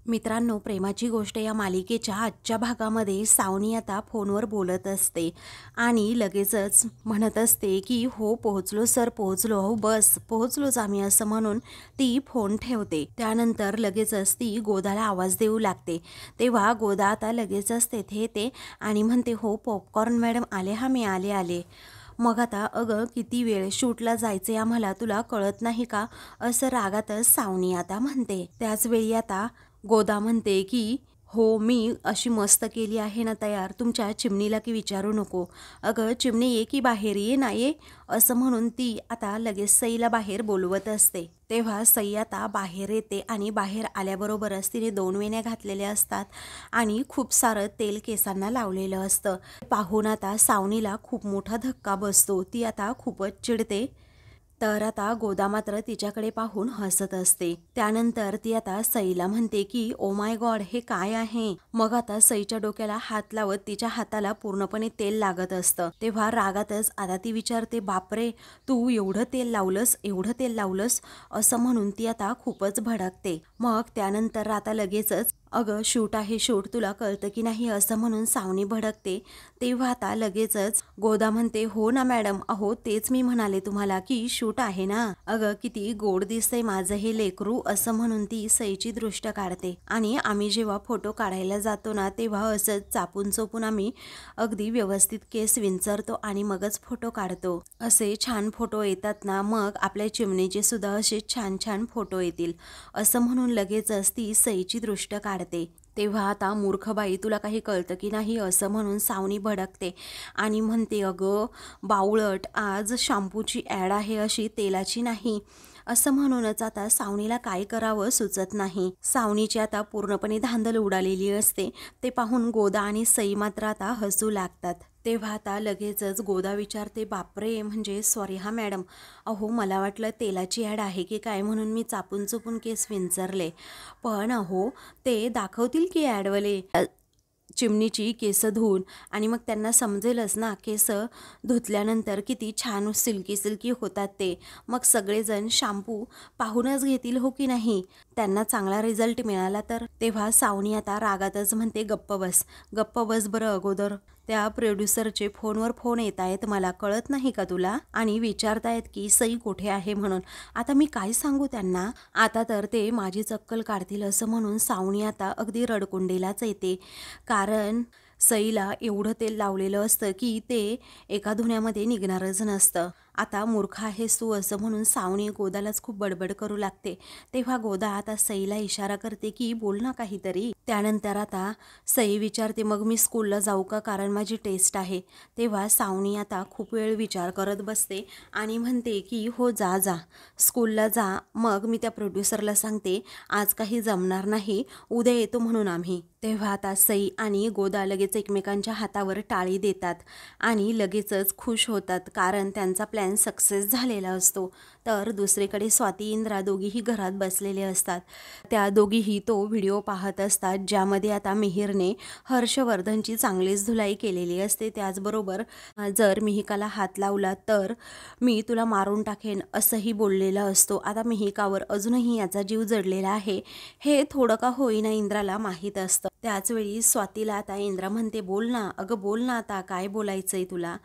मित्रांनो, प्रेमाची गोष्ट या मालिकेच्या आजच्या भागामध्ये सावनी आता फोनवर बोलत असते आणि लगेचच म्हणत असते की हो पोहोचलो सर, पोहोचलो, हो बस पोहोचलोच आम्ही, असं म्हणून ती फोन ठेवते. त्यानंतर लगेचच ती गोदाला आवाज देऊ लागते. तेव्हा गोदा आता लगेचच तेथे येते आणि म्हणते हो पॉपकॉर्न मॅडम आले, हा मी आले आले. मग आता अगं किती वेळ शूटला जायचे आम्हाला, तुला कळत नाही का, असं रागातच सावनी आता म्हणते. त्याचवेळी आता गोदा म्हणते की हो मी अशी मस्त केली आहे ना तयार, तुमच्या चिमणीला की विचारू नको. अगं चिमणी ये की बाहेर ये ना ये, असं म्हणून ती आता लगेच सईला बाहेर बोलवत असते. तेव्हा सई आता बाहेर येते आणि बाहेर आल्याबरोबरच तिने 2 वेण्या घातलेल्या असतात आणि खूप सारं तेल केसांना लावलेलं असतं. पाहून आता सावनीला खूप मोठा धक्का बसतो. ती आता खूपच चिडते. तर आता गोदा मात्र तिच्याकडे पाहून हसत असते. त्यानंतर ती आता सईला म्हणते की ओ माय गॉड, हे काय आहे. मग आता सईच्या डोक्याला हात लावत तिच्या हाताला पूर्णपणे तेल लागत असतं. तेव्हा रागातच आता ती विचारते बापरे, तू एवढं तेल लावलंस, एवढं तेल लावलंस, असं म्हणून ती आता खूपच भडकते. मग त्यानंतर आता लगेचच अगं शूट आहे शूट, तुला कळतं की नाही, असं म्हणून सावनी भडकते. तेव्हा आता लगेचच गोदा म्हणते हो ना मॅडम, अहो तेच मी म्हणाले तुम्हाला की शूट आहे ना. अगं किती गोड दिसतंय माझं हे लेकरू, असं म्हणून ती सईची दृष्ट काढते. आणि आम्ही जेव्हा फोटो काढायला जातो ना तेव्हा असंच चापून चोपून आम्ही अगदी व्यवस्थित केस विंचरतो आणि मगच फोटो काढतो. असे छान फोटो येतात ना, मग आपल्या चिमणीचे सुद्धा असे छान छान फोटो येतील, असं म्हणून लगेचच ती सईची दृष्ट काढते. तेव्हा आता मूर्ख बाई, तुला काही कळतं की नाही, असं म्हणून सावनी भडकते आणि म्हणते अगं बावळट, आज शॅम्पूची ॲड आहे अशी तेलाची नाही, असं म्हणूनच आता सावनीला काय करावं सुचत नाही. सावनीची आता पूर्णपणे धांदल उडालेली असते. ते पाहून गोदा आणि सई मात्र आता हसू लागतात. तेव्हा आता लगेचच गोदा विचारते बापरे, म्हणजे सॉरी हा मॅडम, अहो मला वाटलं तेलाची ॲड आहे की काय, म्हणून मी चापून चुपून केस विंचरले, पण अहो ते दाखवतील की ॲडवाले चिमणीची केस धुवून, आणि मग त्यांना समजेलच ना केस धुतल्यानंतर किती छान सिल्की सिल्की होतात ते, मग सगळेजण शॅम्पू पाहूनच घेतील हो की नाही, त्यांना चांगला रिझल्ट मिळाला तर. तेव्हा सावनी आता रागातच म्हणते गप्प बस, गप्प बस बरं अगोदर, त्या प्रोड्युसरचे फोनवर फोन येत आहेत, मला कळत नाही का तुला, आणि विचारतायत की सई कुठे आहे म्हणून. आता मी काय सांगू त्यांना, आता तर ते माझी चक्कल काढतील, असं म्हणून सावनी आता अगदी रडकुंडीलाच येते. कारण सईला एवढं तेल लावलेलं असतं की ते एका धुण्यामध्ये निघणारच नसतं. आता मूर्ख आहेस तू, असं म्हणून सावनी गोदालाच खूप बडबड करू लागते. तेव्हा गोदा आता सईला इशारा करते की बोल ना काहीतरी. त्यानंतर आता सई विचारते मग मी स्कूलला जाऊ का, कारण माझी टेस्ट आहे. तेव्हा सावनी आता खूप वेळ विचार करत बसते आणि म्हणते की हो जा जा, स्कूलला जा, मग मी त्या प्रोड्युसरला सांगते आज काही जमणार नाही, उद्या येतो म्हणून आम्ही. तेव्हा आता सई आणि गोदा लगेच एकमेकांच्या हातावर टाळी देतात आणि लगेचच खुश होतात, कारण त्यांचा प्लॅन सक्सेस झालेला असतो. तर दुसरीकडे स्वाती इंद्रा दोघीही घरात बसलेले असतात. त्या दोघीही तो व्हिडिओ पाहत असतात ज्यामध्ये आता मिहिरने हर्षवर्धनची चांगलीच धुलाई केलेली असते. त्याचबरोबर जर मिहिकाला हात लावला तर मी तुला मारून टाकेन असंही बोललेलं असतो. आता मिहिकावर अजूनही याचा जीव जडलेला आहे हे थोडं का होईना इंद्राला माहीत असतं. त्याचवेळी स्वातीला आता इंद्रा म्हणते बोल ना, अगं बोल ना, आता काय बोलायचंय तुला.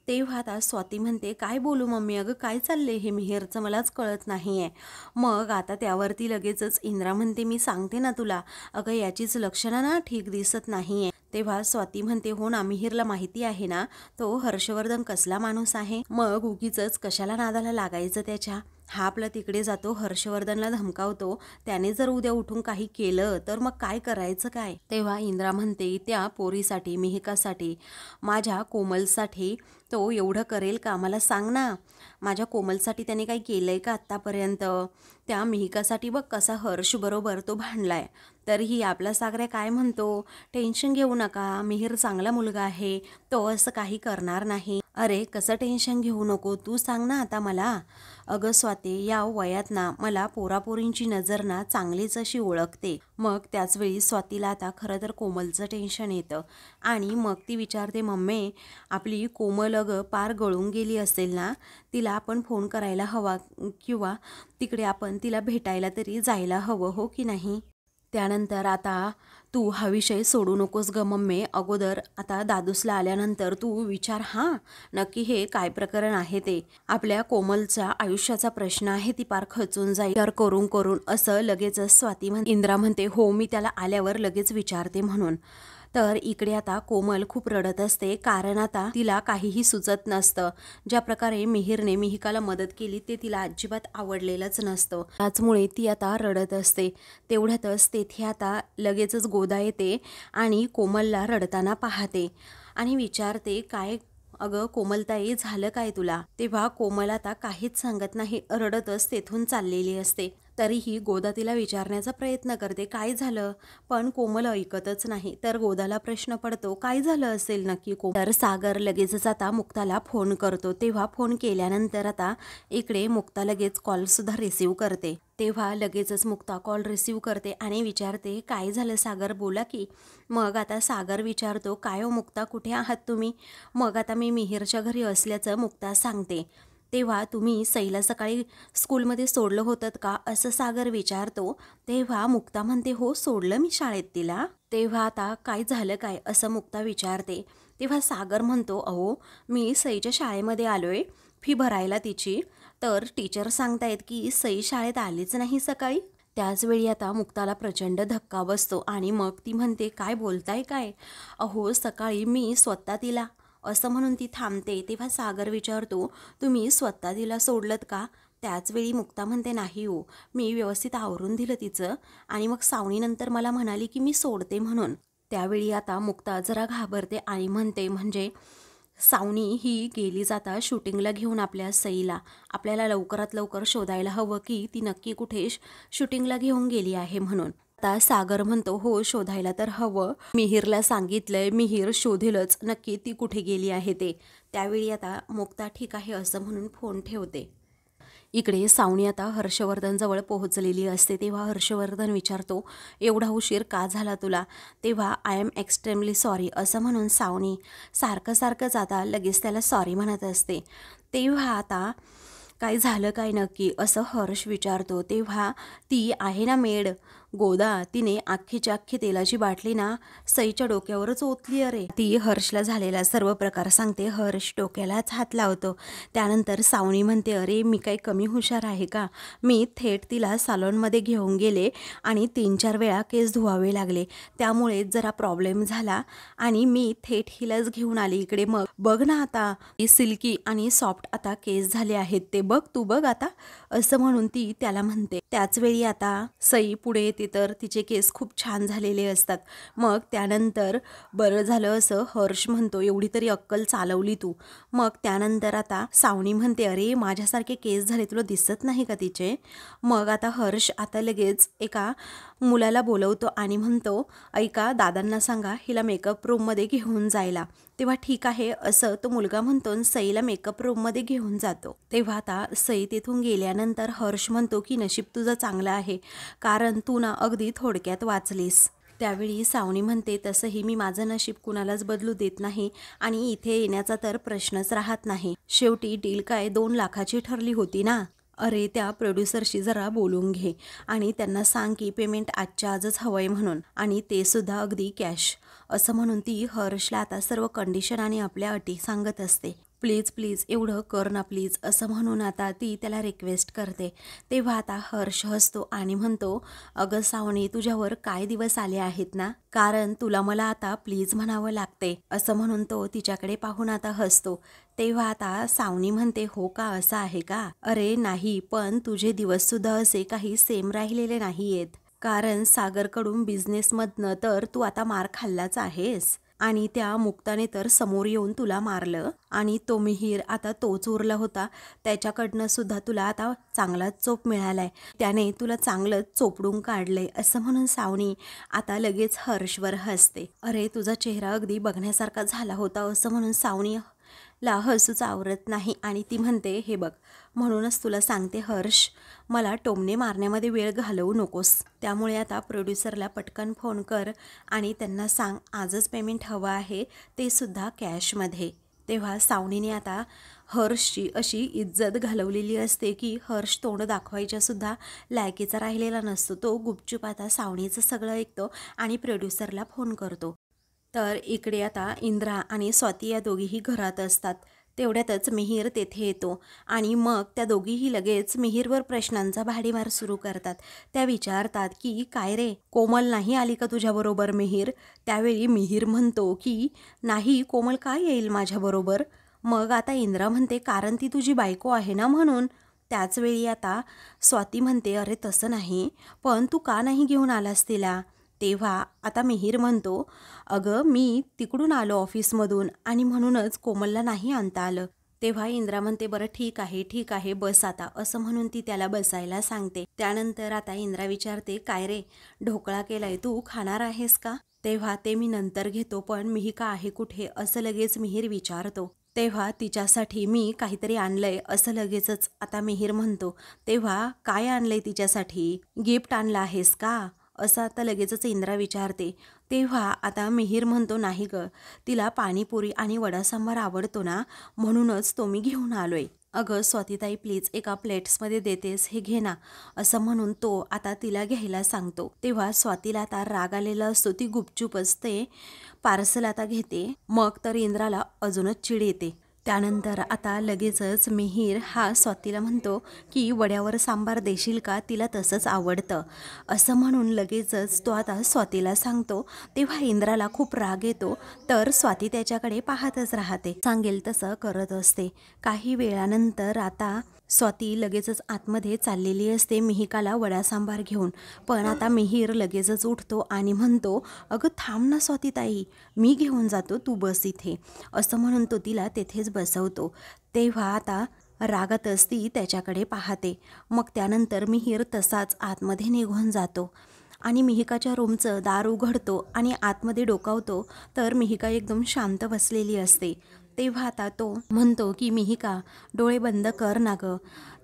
तेव्हा आता स्वाती म्हणते काय बोलू मम्मी, अगं काय चाललंय हे मिहिरचं मलाच कळत नाही आहे. मग आता त्यावरती लगेचच इंद्रा म्हणते मी सांगते ना तुला, अगं याचीच लक्षणं ना ठीक दिसत नाही आहे. तेव्हा स्वाती म्हणते हो ना, मिहिरला माहिती आहे ना तो हर्षवर्धन कसला माणूस आहे, मग उगीचच कशाला नादाला लागायचं त्याच्या, हा आपला तिकडे जातो हर्षवर्धनला धमकावतो, त्याने जर उद्या उठून काही केलं तर मग काय करायचं काय. तेव्हा इंद्रा म्हणते त्या पोरीसाठी, मिहिकासाठी, माझ्या कोमलसाठी तो एवढं करेल का, मला सांग ना, माझ्या कोमलसाठी त्याने काही केलंय का आत्तापर्यंत. त्या मिहिकासाठी बघ कसा हर्ष बरोबर तो भांडलाय, तरीही आपला सागऱ्या काय म्हणतो, टेन्शन घेऊ नका, मिहिर चांगला मुलगा आहे, तो असं काही करणार नाही. अरे कसं टेन्शन घेऊ नको, तू सांग ना आता मला. अगं स्वाती, या वयात ना मला पोरापोरींची नजर ना चांगलीच अशी ओळखते. मग त्याचवेळी स्वातीला आता खरं तर कोमलचं टेन्शन येतं आणि मग ती विचारते मम्मी, आपली कोमल अगं पार गळून गेली असेल ना, तिला आपण फोन करायला हवा किंवा तिकडे आपण तिला भेटायला तरी जायला हवं हो की नाही. त्यानंतर आता तू हा विषय सोडू नकोस ग मम्मी. अगोदर आता दादूसला आल्यानंतर तू विचार हां नक्की हे काय प्रकरण आहे ते. आपल्या कोमलच्या आयुष्याचा प्रश्न आहे, ती पार खचून जाईल विचार करून करून. असं लगेच स्वाती इंद्रा म्हणते हो मी त्याला आल्यावर लगेच विचारते म्हणून. तर इकडे आता कोमल खूप रडत असते, कारण आता तिला काहीही सुचत नसतं. ज्या प्रकारे मिहिरने मिहिकाला मदत केली ते तिला अजिबात आवडलेलंच नसतं. त्याचमुळे ती आता रडत असते. तेवढ्यातच तेथे आता लगेचच गोदा येते आणि कोमलला रडताना पाहते आणि विचारते काय अगं कोमलताई झालं काय तुला. तेव्हा कोमल आता काहीच सांगत नाही, रडतच तेथून चाललेली असते. तरीही गोदा तिला विचारण्याचा प्रयत्न करते काय झालं, पण कोमल ऐकतच नाही. तर गोदाला प्रश्न पडतो काय झालं असेल नक्की तर सागर लगेचच आता मुक्ताला फोन करतो. तेव्हा फोन केल्यानंतर आता इकडे मुक्ता लगेच कॉल सुद्धा रिसीव करते. तेव्हा लगेचच मुक्ता कॉल रिसीव करते आणि विचारते काय झालं सागर बोला की. मग आता सागर विचारतो काय हो मुक्ता कुठे आहात तुम्ही. मग आता मी मिहिरच्या घरी असल्याचं मुक्ता सांगते. तेव्हा तुम्ही सईला सकाळी स्कूलमध्ये सोडलं होतं का असं सागर विचारतो. तेव्हा मुक्ता म्हणते हो सोडलं मी शाळेत तिला. तेव्हा आता काय झालं काय असं मुक्ता विचारते. तेव्हा सागर म्हणतो अहो मी सईच्या शाळेमध्ये आलोय फी भरायला तिची, तर टीचर सांगतायत की सई शाळेत आलीच नाही सकाळी. त्याचवेळी आता मुक्ताला प्रचंड धक्का बसतो आणि मग ती म्हणते काय बोलताय काय, अहो सकाळी मी स्वतः तिला असं म्हणून ती थांबते. तेव्हा सागर विचारतो तुम्ही स्वतः तिला सोडलत का. त्याचवेळी मुक्ता म्हणते नाही हो मी व्यवस्थित आवरून दिलं तिचं आणि मग सावणीनंतर मला म्हणाली की मी सोडते म्हणून. त्यावेळी आता मुक्ता जरा घाबरते आणि म्हणते म्हणजे सावनी ही गेली जाता शूटिंगला घेऊन आपल्या सईला. आपल्याला लवकरात लवकर शोधायला हवं की ती नक्की कुठे शूटिंगला घेऊन गेली आहे म्हणून. आता सागर म्हणतो हो शोधायला तर हवं, मिहिरला सांगितलंय मिहिर शोधेलच नक्की ती कुठे गेली आहे ते. त्यावेळी आता मुक्ता ठीक आहे असं म्हणून फोन ठेवते. इकडे सावनी आता हर्षवर्धनजवळ पोहोचलेली असते. तेव्हा हर्षवर्धन विचारतो एवढा उशीर का झाला तुला. तेव्हा आय एम एक्स्ट्रीमली सॉरी असं म्हणून सावनी सारखंच आता लगेच त्याला सॉरी म्हणत असते. तेव्हा आता काय झालं काय नक्की असं हर्ष विचारतो. तेव्हा ती आहे ना मेड गोदा, तिने अख्खीच्या अख्खी तेलाची बाटली ना सईच्या डोक्यावरच ओतली. अरे ती हर्षला झालेला सर्व प्रकार सांगते. हर्ष डोक्यालाच हात लावतो. त्यानंतर सावनी म्हणते अरे मी काही कमी हुशार आहे का, मी थेट तिला सॅलॉनमध्ये घेऊन गेले आणि 3-4 वेळा केस धुवावे लागले, त्यामुळे जरा प्रॉब्लेम झाला आणि मी थेट हिलाच घेऊन आले इकडे. मग बघ ना आता सिल्की आणि सॉफ्ट आता केस झाले आहेत ते बघ तू बघ आता असं म्हणून ती त्याला म्हणते. त्याचवेळी आता सई पुढे येते तर तिचे केस खूप छान झालेले असतात. मग त्यानंतर बरं झालं असं हर्ष म्हणतो एवढी तरी अक्कल चालवली तू. मग त्यानंतर आता सावनी म्हणते अरे माझ्यासारखे केस झाले तुला दिसत नाही का तिचे. मग आता हर्ष आता लगेच एका मुलाला बोलवतो आणि म्हणतो ऐका दादांना सांगा हिला मेकअप रूममध्ये घेऊन जायला. तेव्हा ठीक आहे असं तो मुलगा म्हणतो सईला मेकअप रूममध्ये घेऊन जातो. तेव्हा आता सई तिथून गेल्यानंतर हर्ष म्हणतो की नशीब तुझं चांगलं आहे, कारण तू ना अगदी थोडक्यात वाचलीस. त्यावेळी सावनी म्हणते तसंही मी माझं नशीब कुणालाच बदलू देत नाही आणि इथे येण्याचा तर प्रश्नच राहत नाही. शेवटी डील काय 2 लाखाची ठरली होती ना. अरे त्या प्रोड्युसरशी जरा बोलून घे आणि त्यांना सांग की पेमेंट आजच्या आजच हवंय म्हणून, आणि ते सुद्धा अगदी कॅश. असं म्हणून ती हर्षला आता सर्व कंडिशन आणि आपल्या अटी सांगत असते. प्लीज प्लीज एवढं कर ना प्लीज असं म्हणून आता ती त्याला रिक्वेस्ट करते. तेव्हा आता हर्ष हसतो आणि म्हणतो अगं सावनी तुझ्यावर काय दिवस आले आहेत ना, कारण तुला मला आता प्लीज म्हणावं लागते असं म्हणून तो तिच्याकडे पाहून आता हसतो. तेव्हा आता सावनी म्हणते हो का असं आहे का. अरे नाही पण तुझे दिवस सुद्धा असे काही सेम राहिलेले नाहीयेत, कारण सागरकडून बिझनेसमधनं तर तू आता मार खाल्लाच आहेस आणि त्या मुक्ताने तर समोर येऊन तुला मारलं आणि तो मिहिर आता तोच उरला होता, त्याच्याकडनं सुद्धा तुला आता चांगलाच चोप मिळालाय, त्याने तुला चांगलंच चोपडून काढलंय असं म्हणून सावनी आता लगेच हर्षवर हसते. अरे तुझा चेहरा अगदी बघण्यासारखा झाला होता असं म्हणून सावनी ला हसूच आवरत नाही आणि ती म्हणते हे बघ म्हणूनच तुला सांगते हर्ष मला टोमणे मारण्यामध्ये वेळ घालवू नकोस. त्यामुळे आता प्रोड्युसरला पटकन फोन कर आणि त्यांना सांग आजच पेमेंट हवं आहे, ते सुद्धा कॅशमध्ये. तेव्हा सावनीने आता हर्षची अशी इज्जत घालवलेली असते की हर्ष तोंड दाखवायच्या सुद्धा लायकीचा राहिलेला नसतो. तो गुपचूप आता सावनीचं सगळं ऐकतो आणि प्रोड्युसरला फोन करतो. तर इकडे आता इंद्रा आणि स्वाती या दोघीही घरात असतात. तेवढ्यातच मिहीर तेथे येतो आणि मग त्या दोघीही लगेच मिहीरवर प्रश्नांचा भाडीमार सुरू करतात. त्या विचारतात की काय रे, कोमल नाही आली का तुझ्याबरोबर मिहीर? त्यावेळी मिहीर म्हणतो की नाही, कोमल काय येईल माझ्याबरोबर? मग आता इंद्रा म्हणते कारण ती तुझी बायको आहे ना म्हणून. त्याचवेळी आता स्वाती म्हणते अरे तसं नाही, पण तू का नाही घेऊन आलास तिला? तेव्हा आता मिहीर म्हणतो अगं मी तिकडून आलो ऑफिसमधून आणि म्हणूनच कोमलला नाही आणता आलं. तेव्हा इंद्रा म्हणते बरं ठीक आहे ठीक आहे बस आता, असं म्हणून ती त्याला बसायला सांगते. त्यानंतर आता इंद्रा विचारते काय रे, ढोकळा केलाय तू खाणार आहेस का? तेव्हा ते मी नंतर घेतो, पण मिहिका आहे कुठे, असं लगेच मिहीर विचारतो. तेव्हा तिच्यासाठी मी काहीतरी आणलंय असं लगेचच आता मिहीर म्हणतो. तेव्हा काय आणलंय तिच्यासाठी? गिफ्ट आणलं आहेस का, असं आता लगेचच इंद्रा विचारते. तेव्हा आता मिहीर म्हणतो नाही ग, तिला पाणीपुरी आणि वडा सांबार आवडतो ना, म्हणूनच तो मी घेऊन आलोय. अगं स्वातीताई प्लीज एका प्लेट्समध्ये देतेस, हे घे ना, असं म्हणून तो आता तिला घ्यायला सांगतो. तेव्हा स्वातीला आता राग आलेला असतो. ती गुपचूपच ते पार्सल आता घेते. मग तर इंद्राला अजूनच चिड येते. त्यानंतर आता लगेचच मिहीर हा स्वातीला म्हणतो की वड्यावर सांबार देशील का, तिला तसंच आवडतं, असं म्हणून लगेचच तो आता स्वातीला सांगतो. तेव्हा इंद्राला खूप राग येतो. तर स्वाती त्याच्याकडे पाहतच राहते, सांगेल तसं करत असते. काही वेळानंतर आता स्वाती लगेचच आतमध्ये चाललेली असते मिहिकाला वडा सांबार घेऊन. पण आता मिहीर लगेचच उठतो आणि म्हणतो अगं थांब ना स्वातीताई, मी घेऊन जातो, तू बस इथे, असं म्हणून तो तिला तेथेच बसवतो. तेव्हा आता रागातच ती त्याच्याकडे पाहते. मग त्यानंतर मिहीर तसाच आतमध्ये निघून जातो आणि मिहिकाच्या रूमचं दार उघडतो आणि आतमध्ये डोकावतो. तर मिहिका एकदम शांत बसलेली असते. तेव्हा आता तो म्हणतो की मिहिका डोळे बंद कर ना गं,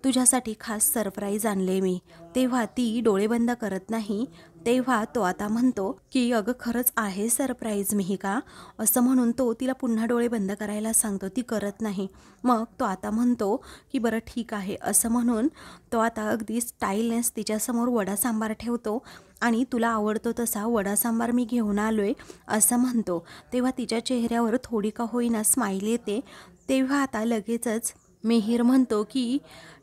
तुझ्यासाठी खास सरप्राईज आणले मी. तेव्हा ती डोळे बंद करत नाही. तेव्हा तो आता म्हणतो की अगं खरंच आहे सरप्राईज मिहिका, असं म्हणून तो तिला पुन्हा डोळे बंद करायला सांगतो. ती करत नाही. मग तो आता म्हणतो की बरं ठीक आहे, असं म्हणून तो आता अगदी स्टाईलनेस तिच्यासमोर वडा सांबार ठेवतो आणि तुला आवडतो तसा वडा सांबार मी घेऊन आलोय, असं म्हणतो. तेव्हा तिच्या चेहऱ्यावर थोडी का होईना स्माईल येते. तेव्हा आता लगेचच मिहीर म्हणतो की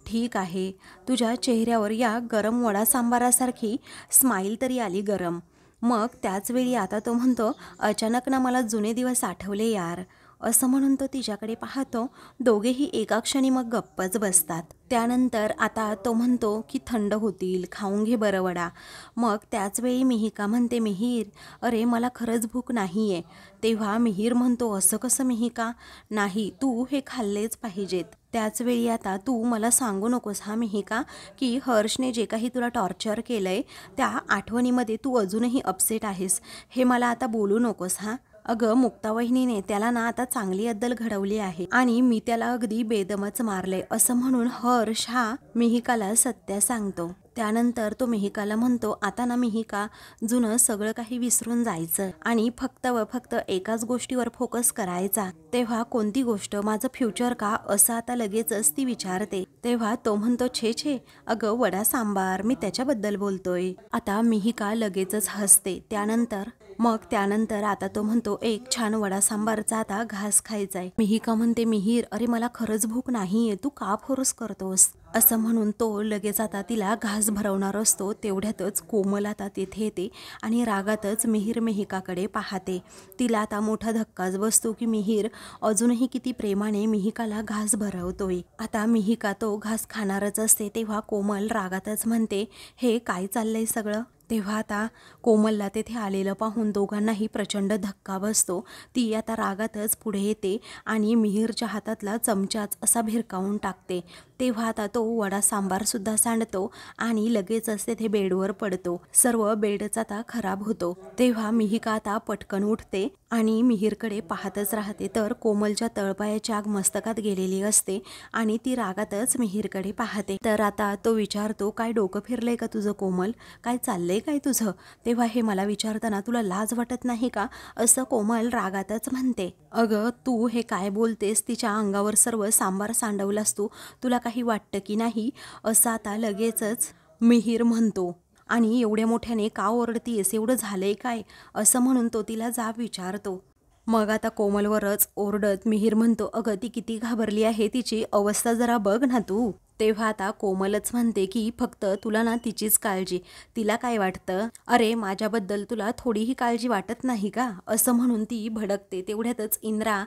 ठीक आहे, तुझ्या चेहऱ्यावर या गरम वडा सांबारासारखी स्माईल तरी आली गरम. मग त्याचवेळी आता तो म्हणतो अचानक ना मला जुने दिवस आठवले यार, असं म्हणून तो तिच्याकडे पाहतो. दोघेही एका क्षणी मग गप्पच बसतात. त्यानंतर आता तो म्हणतो की थंड होतील, खाऊन घे बरं वडा. मग त्याचवेळी मिहिका म्हणते मिहीर अरे मला खरंच भूक नाही आहे. तेव्हा मिहीर म्हणतो असं कसं मिहिका, नाही तू हे खाल्लेच पाहिजेत. त्याचवेळी आता तू मला सांगू नकोस हा मिहिका की हर्षने जे काही तुला टॉर्चर केलंय त्या आठवणीमध्ये तू अजूनही अपसेट आहेस, हे मला आता बोलू नकोस हा. अगं मुक्तावहिनीने त्याला ना आता चांगली अद्दल घडवली आहे आणि मी त्याला अगदी बेदमच मारले, असं म्हणून हर्ष हा मिहिकाला सत्य सांगतो. त्यानंतर तो मिहिकाला म्हणतो आता ना मिहिका, जुनं सगळं काही विसरून जायचं आणि फक्त व फक्त एकाच गोष्टीवर फोकस करायचा. तेव्हा कोणती गोष्ट, माझं फ्युचर का, असं आता लगेचच ती विचारते. तेव्हा तो म्हणतो छे छे, अगं वडा सांबार, मी त्याच्याबद्दल बोलतोय. आता मिहिका लगेचच हसते. त्यानंतर आता तो म्हणतो एक छान वडा सांबारचा आता घास खायचाय. मिहिका म्हणते मिहीर अरे मला खरंच भूक नाहीये, तू का फोर्स करतोस, असं म्हणून तो लगेच आता तिला घास भरवणार असतो. तेवढ्यातच कोमल आता तिथे येते आणि रागातच मिहीर मिहिकाकडे पाहते. तिला आता मोठा धक्काच बसतो की मिहीर अजूनही किती प्रेमाने मिहिकाला घास भरवतोय. आता मिहिका तो घास खाणारच असते. तेव्हा कोमल रागातच म्हणते हे काय चाललंय सगळं. तेव्हा आता कोमलला तेथे आलेलं पाहून दोघांनाही प्रचंड धक्का बसतो. ती आता रागातच पुढे येते आणि मिहीरच्या हातातला चमचाच असा भिरकावून टाकते. तेव्हा आता तो वडा सांबार सुद्धा सांडतो आणि लगेचच तेथे बेडवर पडतो. सर्व बेडच आता खराब होतो. तेव्हा मिहिका आता पटकन उठते आणि मिहीरकडे पाहतच राहते. तर कोमलच्या तळपायाची आग मस्तकात गेलेली असते आणि ती रागातच मिहीरकडे पाहते. तर आता तो विचारतो, काय डोकं फिरलंय का तुझं कोमल? काय चाललंय काय तुझं? तेव्हा हे मला विचारताना तुला लाज वाटत नाही का? असं कोमल रागातच म्हणते. अगं तू हे काय बोलतेस? तिच्या अंगावर सर्व सांबार सांडवलास तू. तुला काही वाटतं की नाही? असं आता लगेचच मिहीर म्हणतो. आणि एवढ्या मोठ्याने का ओरडतीयस? एवढं झालंय काय? असं म्हणून तो तिला जाब विचारतो. मग आता कोमलवरच ओरडत मिहीर म्हणतो, अगं ती किती घाबरली आहे, तिची अवस्था जरा बघ ना तू. तेव्हा आता कोमलच म्हणते की फक्त तुला ना तिचीच काळजी, तिला काय वाटतं? अरे माझ्याबद्दल तुला थोडीही काळजी वाटत नाही का? असं म्हणून ती भडकते. तेवढ्यातच इंद्रा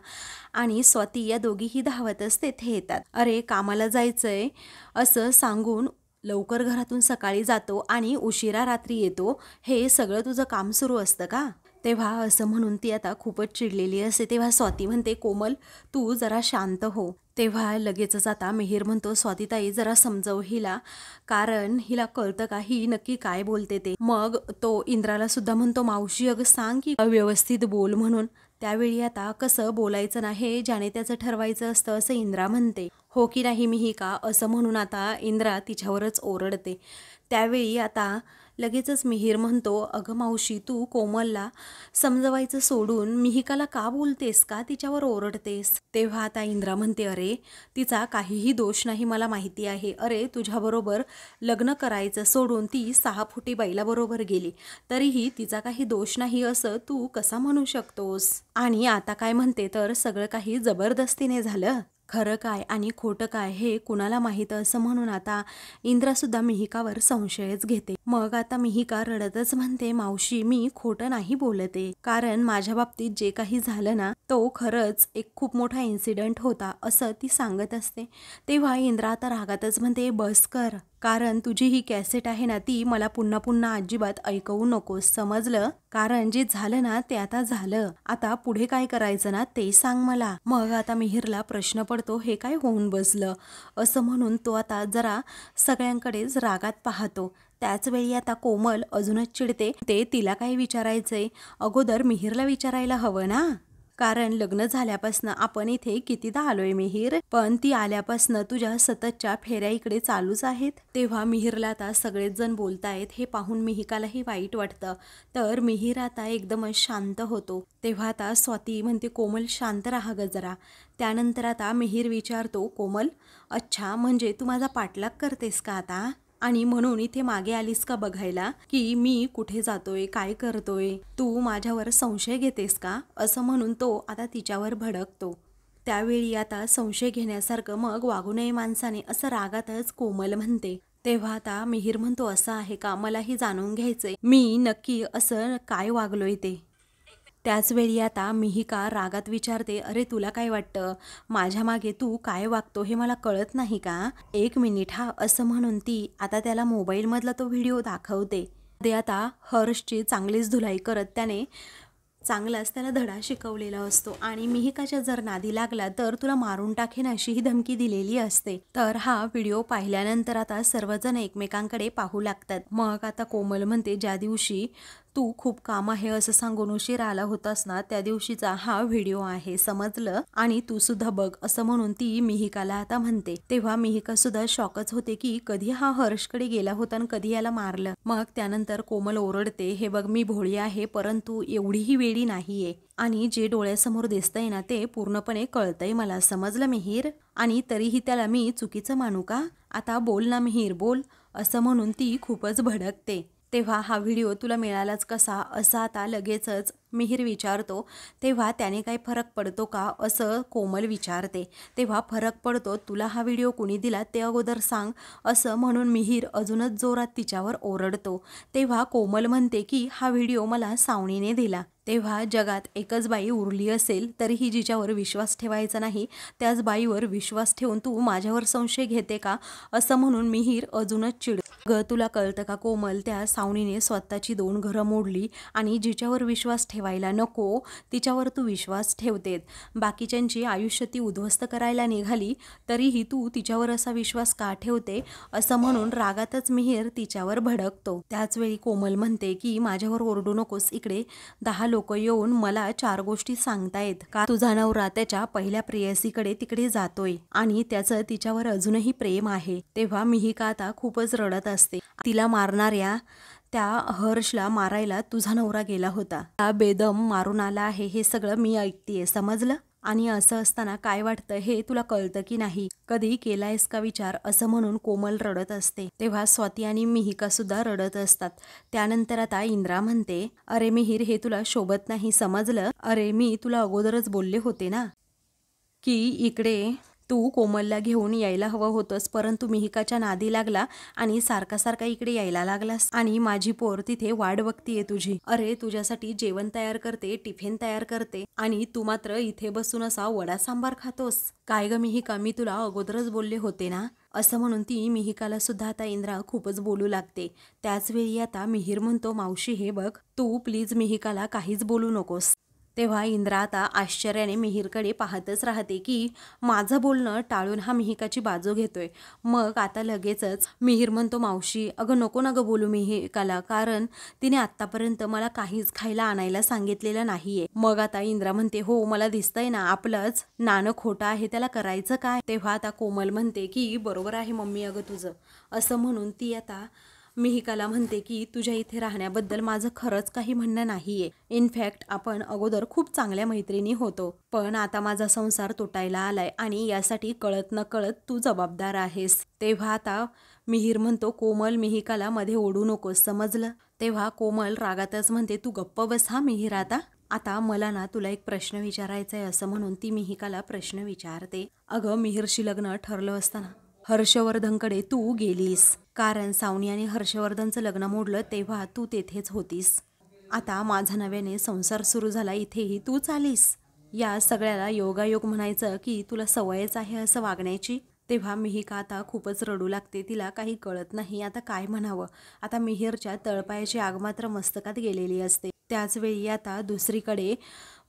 आणि स्वाती या दोघीही धावतच तेथे येतात. अरे कामाला जायचंय असं सांगून लवकर घरातून सकाळी जातो आणि उशिरा रात्री येतो, हे सगळं तुझं काम सुरू असतं का? तेव्हा असं म्हणून ती आता खूपच चिडलेली असते. तेव्हा स्वाती म्हणते, कोमल तू जरा शांत हो. तेव्हा लगेचच आता मिहीर म्हणतो, स्वातीताई जरा समजव हिला, कारण हिला कळतं का ही नक्की काय बोलते ते. मग तो इंद्राला सुद्धा म्हणतो, मावशी अगं सांग की व्यवस्थित बोल म्हणून. त्यावेळी आता कसं बोलायचं ना हे ज्याने त्याचं ठरवायचं असतं असं इंद्रा म्हणते. हो की नाही मिहिका? असं म्हणून आता इंद्रा तिच्यावरच ओरडते. त्यावेळी आता लगेचच मिहीर म्हणतो, अगं मावशी तू कोमलला समजवायचं सोडून मिहिकाला का बोलतेस, का तिच्यावर ओरडतेस? तेव्हा आता इंद्रा म्हणते, अरे तिचा काहीही दोष नाही, मला माहिती आहे. अरे तुझ्याबरोबर लग्न करायचं सोडून ती 6 फुटी बैलाबरोबर गेली, तरीही तिचा काही दोष नाही असं तू कसा म्हणू शकतोस? आणि आता काय म्हणते तर सगळं काही जबरदस्तीने झालं. खरं काय आणि खोटं काय हे कुणाला माहीत असं म्हणून आता इंद्रासुद्धा मिहिकावर संशयच घेते. मग आता मिहिका रडतच म्हणते, मावशी मी खोटं नाही बोलते, कारण माझ्या बाबतीत जे काही झालं ना तो खरंच एक खूप मोठा इन्सिडेंट होता असं ती सांगत असते. तेव्हा इंद्रा आता रागातच म्हणते, बस कर, कारण तुझी ही कॅसेट आहे ना ती मला पुन्हा पुन्हा अजिबात ऐकवू नकोस, समजलं? कारण जे झालं ना ते आता झालं, आता पुढे काय करायचं ना ते सांग मला. मग आता मिहीरला प्रश्न पडतो, हे काय होऊन बसलं? असं म्हणून तो आता जरा सगळ्यांकडेच रागात पाहतो. त्याच वेळी आता कोमल अजूनच चिडते. ते तिला काय विचारायचंय? अगोदर मिहीरला विचारायला हवं ना, कारण लग्न झाल्यापासनं आपण इथे कितीदा आलोय मिहीर, पण ती आल्यापासनं तुझ्या सततच्या फेऱ्या इकडे चालूच आहेत. तेव्हा मिहीरला आता सगळेच जण बोलतायत हे पाहून मिहिकालाही वाईट वाटतं. तर मिहीर आता एकदमच शांत होतो. तेव्हा आता स्वाती म्हणते, कोमल शांत राहा ग जरा. त्यानंतर आता मिहीर विचारतो, कोमल अच्छा म्हणजे तू माझा पाठलाग करतेस का आता? आणि म्हणून इथे मागे आलीस का बघायला की मी कुठे जातोय, काय करतोय? तू माझ्यावर संशय घेतेस का? असं म्हणून तो आता तिच्यावर भडकतो. त्यावेळी आता संशय घेण्यासारखं मग वागू नये माणसाने, असं रागातच कोमल म्हणते. तेव्हा आता मिहीर म्हणतो, असं आहे का? मलाही जाणून घ्यायचंय मी नक्की असं काय वागलोय ते. त्याच वेळी आता मिहिका रागात विचारते, अरे तुला काय वाटतं माझ्या मागे तू काय वागतो हे मला कळत नाही का? 1 मिनिट हा. असं म्हणून ती आता त्याला मोबाईलमधला तो व्हिडिओ दाखवते. ते आता हर्षची चांगलीच धुलाई करत त्याने चांगलाच त्याला धडा शिकवलेला असतो आणि मिहिकाच्या जर नादी लागला तर तुला मारून टाकेन अशी ही धमकी दिलेली असते. तर हा व्हिडिओ पाहिल्यानंतर आता सर्वजण एकमेकांकडे पाहू लागतात. मग आता कोमल म्हणते, ज्या दिवशी तू खूप काम आहे असं सांगून उशीर आला होतास ना त्या दिवशीचा हा व्हिडिओ आहे, समजलं? आणि तू सुद्धा बघ, असं म्हणून ती मिहिकाला आता म्हणते. तेव्हा मिहिका सुद्धा शॉकच होते की कधी हा हर्षकडे गेला होता आणि कधी याला मारलं. मग त्यानंतर कोमल ओरडते, हे बघ मी भोळी आहे परंतु एवढीही वेडी नाहीये आणि जे डोळ्यासमोर दिसतंय ना ते पूर्णपणे कळतंय मला, समजलं मिहीर? आणि तरीही त्याला मी चुकीचं मानू का? आता बोल ना मिहीर बोल. असं म्हणून ती खूपच भडकते. तेव्हा हा व्हिडिओ तुला मिळालाच कसा असं आता लगेचच मिहीर विचारतो. तेव्हा त्याने काही फरक पडतो का असं कोमल विचारते. तेव्हा फरक पडतो, तुला हा व्हिडिओ कुणी दिला ते अगोदर सांग. असं म्हणून मिहीर अजूनच जोरात तिच्यावर ओरडतो. तेव्हा कोमल म्हणते की हा व्हिडिओ मला सावनीने दिला. तेव्हा जगात एकच बाई उरली असेल तरीही जिच्यावर विश्वास ठेवायचा नाही त्याच बाईवर विश्वास ठेवून तू माझ्यावर संशय घेते का, असं म्हणून मिहीर अजूनच चिड. ग तुला कळतं का कोमल, त्या सावनीने स्वतःची 2 घरं मोडली आणि जिच्यावर विश्वास ठेवायला नको तिच्यावर तू विश्वास ठेवतेत. बाकीच्यांची आयुष्य ती उद्ध्वस्त करायला निघाली तरीही तू तिच्यावर असा विश्वास का ठेवते, असं म्हणून रागातच मिहीर तिच्यावर भडकतो. त्याचवेळी कोमल म्हणते की माझ्यावर ओरडू नकोस, इकडे 10 लोक येऊन मला 4 गोष्टी सांगतायत का तुझा नवरा त्याच्या पहिल्या प्रेयसीकडे तिकडे जातोय आणि त्याचं तिच्यावर अजूनही प्रेम आहे. तेव्हा मिहिका आता खूपच रडत असते. तिला मारणाऱ्या त्या हर्षला मारायला तुझा नवरा गेला होता, त्या बेदम मारून आला आहे, हे सगळं मी ऐकतेय, समजलं. आणि असं असताना काय वाटतं हे तुला कळतं की नाही, कधी केलायस का विचार, असं म्हणून कोमल रडत असते. तेव्हा स्वाती आणि मिहिका सुद्धा रडत असतात. त्यानंतर आता इंद्रा म्हणते, अरे मिहीर हे तुला शोभत नाही, समजलं. अरे मी तुला अगोदरच बोलले होते ना की इकडे तू कोमलला घेऊन यायला हवं होतंस, परंतु मिहिकाच्या नादी लागला आणि सारखा सारखा इकडे यायला लागलास आणि माझी पोर तिथे वाट बघतीये तुझी. अरे तुझ्यासाठी जेवण तयार करते, टिफिन तयार करते आणि तू मात्र इथे बसून असा वडा सांबार खातोस. काय ग मिहिका, मी तुला अगोदरच बोलले होते ना, असं म्हणून ती मिहिकाला सुद्धा आता इंद्रा खूपच बोलू लागते. त्याचवेळी आता मिहीर म्हणतो, मावशी हे बघ, तू प्लीज मिहिकाला काहीच बोलू नकोस. तेव्हा इंद्रा आता आश्चर्याने मिहीरकडे पाहतच राहते की माझं बोलणं टाळून हा मिहिकाची बाजू घेतोय. मग आता लगेचच मिहीर म्हणतो, मावशी अगं नको ना गं बोलू मिहिकाला, कारण तिने आत्तापर्यंत मला काहीच खायला आणायला सांगितलेलं नाहीये. मग आता इंद्रा म्हणते, हो मला दिसतंय ना आपलंच नाणं खोटं आहे, त्याला करायचं काय. तेव्हा आता कोमल म्हणते की बरोबर आहे मम्मी अगं तुझं, असं म्हणून ती आता मिहिकाला म्हणते की तुझ्या इथे राहण्याबद्दल माझं खरंच काही म्हणणं नाहीये. इनफॅक्ट आपण अगोदर खूप चांगल्या मैत्रिणी होतो, पण आता माझा संसार तुटायला आलाय आणि यासाठी कळत न कळत तू जबाबदार आहेस. तेव्हा आता मिहीर म्हणतो, कोमल मिहिकाला मध्ये ओढू नकोस, समजलं. तेव्हा कोमल रागातच म्हणते, तू गप्प बस हा मिहीर, आता मला ना तुला एक प्रश्न विचारायचा आहे, असं म्हणून ती मिहिकाला प्रश्न विचारते. अगं मिहीरशी लग्न ठरलं असताना हर्षवर्धनकडे तू गेलीस, कारण सावनी आणि हर्षवर्धनचं लग्न मोडलं तेव्हा तू तेथेच होतीस. आता माझा नव्याने संसार सुरू झाला, इथेही तूच आलीस. या सगळ्याला योगायोग म्हणायचं की तुला सवयच आहे असं वागण्याची. तेव्हा मिहिका आता खूपच रडू लागते, तिला काही कळत नाही आता काय म्हणावं. आता मिहीरच्या तळपायाची आग मात्र मस्तकात गेलेली असते. त्याचवेळी आता दुसरीकडे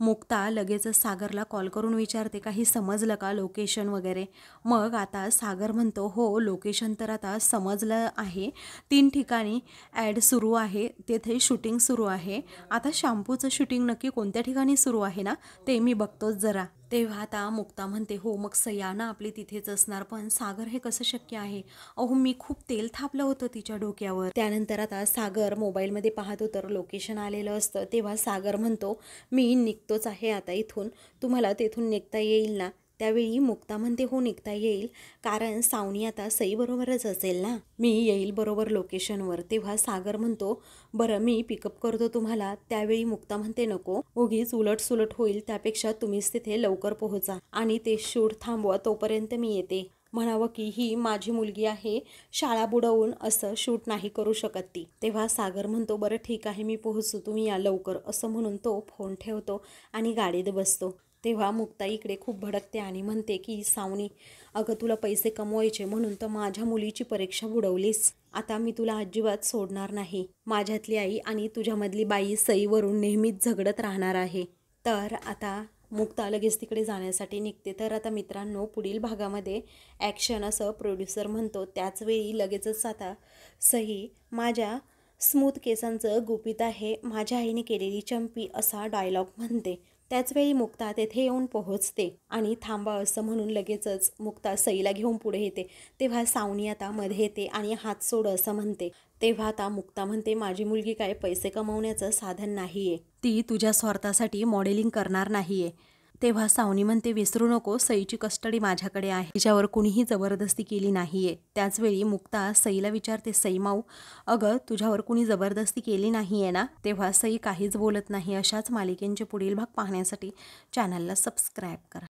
मुक्ता लगेचच सागरला कॉल करून विचारते, काही समजलं का लोकेशन वगैरे. मग आता सागर म्हणतो, हो लोकेशन तर आता समजलं आहे, 3 ठिकाणी ॲड सुरू आहे, तेथे शूटिंग सुरू आहे. आता शॅम्पूचं शूटिंग नक्की कोणत्या ठिकाणी सुरू आहे ना ते मी बघतोच जरा. तेव्हा आता मुक्ता म्हणते, हो मग सया ना आपली तिथेच असणार, पण सागर हे कसं शक्य आहे, अहो मी खूप तेल थापलं होतं तिच्या डोक्यावर. त्यानंतर आता सागर मोबाईलमध्ये पाहतो तर लोकेशन आलेलं असतं. तेव्हा सागर म्हणतो, मी निघतोच आहे आता इथून, तुम्हाला तेथून निघता येईल ना. त्यावेळी मुक्ता म्हणते, हो निघता येईल, कारण सावनी आता सईबरोबरच असेल ना, मी येईल बरोबर लोकेशनवर. तेव्हा सागर म्हणतो, बरं मी पिकअप करतो तुम्हाला. त्यावेळी मुक्ता म्हणते, नको उगीच उलटसुलट होईल, त्यापेक्षा तुम्हीच तिथे लवकर पोहोचा आणि ते शूट थांबवा, तोपर्यंत मी येते. म्हणावं की ही माझी मुलगी आहे, शाळा बुडवून असं शूट नाही करू शकत ती. तेव्हा सागर म्हणतो, बरं ठीक आहे मी पोहोचतो, तुम्ही या लवकर, असं म्हणून तो फोन ठेवतो आणि गाडीत बसतो. तेव्हा मुक्ता इकडे खूप भडकते आणि म्हणते की सावनी अगं तुला पैसे कमवायचे म्हणून तर माझ्या मुलीची परीक्षा बुडवलीस, आता मी तुला अजिबात सोडणार नाही. माझ्यातली आई आणि तुझ्यामधली बाई सईवरून नेहमीच झगडत राहणार आहे. तर आता मुक्ता लगेच तिकडे जाण्यासाठी निघते. तर आता मित्रांनो पुढील भागामध्ये ॲक्शन असं प्रोड्युसर म्हणतो. त्याचवेळी लगेचच आता सई माझ्या स्मूथ केसांचं गुपित आहे, माझ्या आईने केलेली चंपी, असा डायलॉग म्हणते. त्याचवेळी मुक्ता तेथे येऊन पोहोचते आणि थांबा असं म्हणून लगेचच मुक्ता सईला घेऊन पुढे येते. तेव्हा सावनी आता मध्ये येते आणि हात सोड असं म्हणते. तेव्हा आता मुक्ता म्हणते, माझी मुलगी काय पैसे कमवण्याचं साधन नाहीये, ती तुझ्या स्वार्थासाठी मॉडेलिंग करणार नाहीये. तेव्हा सावनी म्हणते, विसरू नको सईची कस्टडी माझ्याकडे आहे, तिच्यावर कुणीही जबरदस्ती केली नाहीये. त्याचवेळी मुक्ता सईला विचारते, सई माऊ अगं तुझ्यावर कुणी जबरदस्ती केली नाहीये ना. तेव्हा सई काहीच बोलत नाही. अशाच मालिकेंचे पुढील भाग पाहण्यासाठी चॅनलला सबस्क्राईब करा.